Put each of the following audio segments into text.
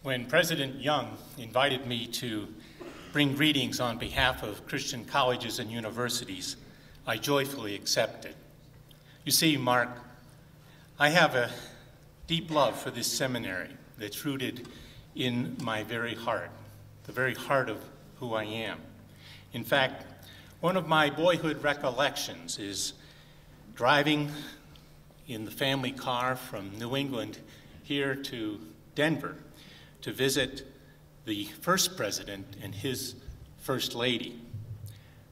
When President Young invited me to bring greetings on behalf of Christian colleges and universities, I joyfully accepted. You see, Mark, I have a deep love for this seminary that's rooted in my very heart, the very heart of who I am. In fact, one of my boyhood recollections is driving in the family car from New England here to Denver to visit the first president and his first lady.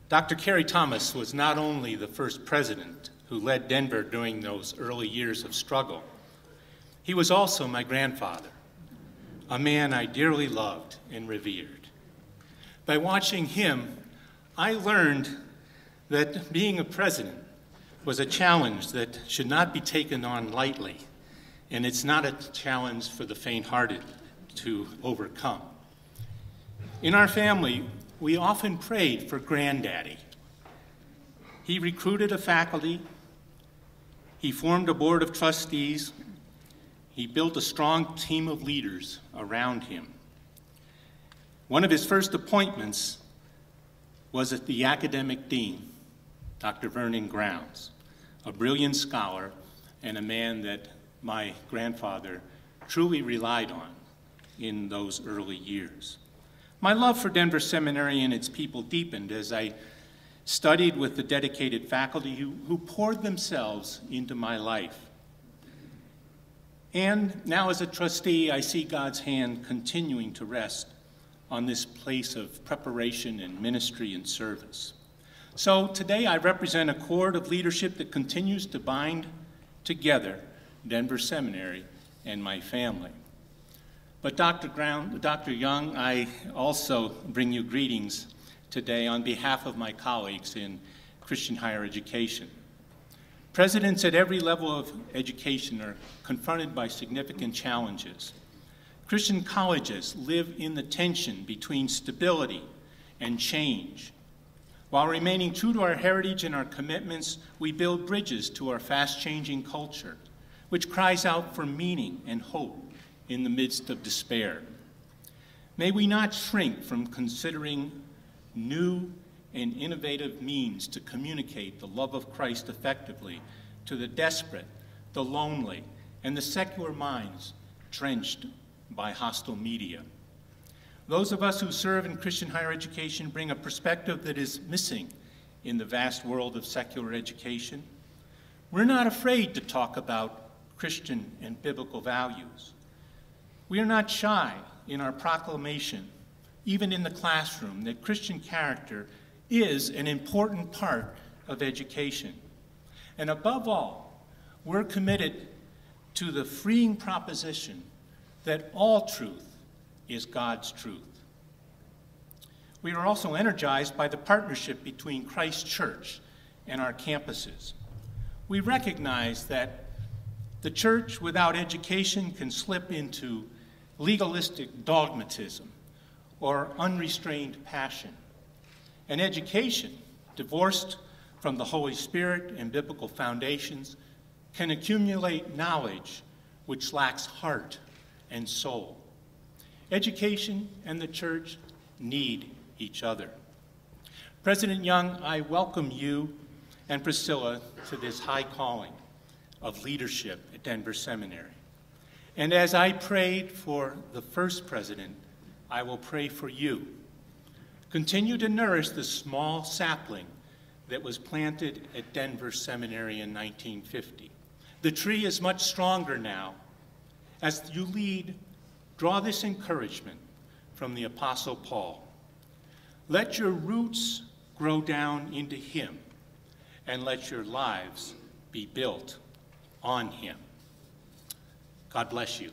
Dr. Carey Thomas was not only the first president who led Denver during those early years of struggle, he was also my grandfather, a man I dearly loved and revered. By watching him, I learned that being a president was a challenge that should not be taken on lightly, and it's not a challenge for the faint-hearted to overcome. In our family, we often prayed for Granddaddy. He recruited a faculty, he formed a board of trustees, he built a strong team of leaders around him. One of his first appointments was at the academic dean, Dr. Vernon Grounds, a brilliant scholar and a man that my grandfather truly relied on in those early years. My love for Denver Seminary and its people deepened as I studied with the dedicated faculty who poured themselves into my life. And now as a trustee, I see God's hand continuing to rest on this place of preparation and ministry and service. So today I represent a cord of leadership that continues to bind together Denver Seminary and my family. But Dr. Young, I also bring you greetings today on behalf of my colleagues in Christian higher education. Presidents at every level of education are confronted by significant challenges. Christian colleges live in the tension between stability and change. While remaining true to our heritage and our commitments, we build bridges to our fast-changing culture, which cries out for meaning and hope in the midst of despair. May we not shrink from considering new and innovative means to communicate the love of Christ effectively to the desperate, the lonely, and the secular minds drenched by hostile media. Those of us who serve in Christian higher education bring a perspective that is missing in the vast world of secular education. We're not afraid to talk about Christian and biblical values. We are not shy in our proclamation, even in the classroom, that Christian character is an important part of education. And above all, we're committed to the freeing proposition that all truth is God's truth. We are also energized by the partnership between Christ Church and our campuses. We recognize that the church without education can slip into legalistic dogmatism or unrestrained passion. And education, divorced from the Holy Spirit and biblical foundations, can accumulate knowledge which lacks heart and soul. Education and the church need each other. President Young, I welcome you and Priscilla to this high calling of leadership at Denver Seminary. And as I prayed for the first president, I will pray for you. Continue to nourish the small sapling that was planted at Denver Seminary in 1950. The tree is much stronger now. As you lead, draw this encouragement from the Apostle Paul. Let your roots grow down into him, and let your lives be built on him. God bless you.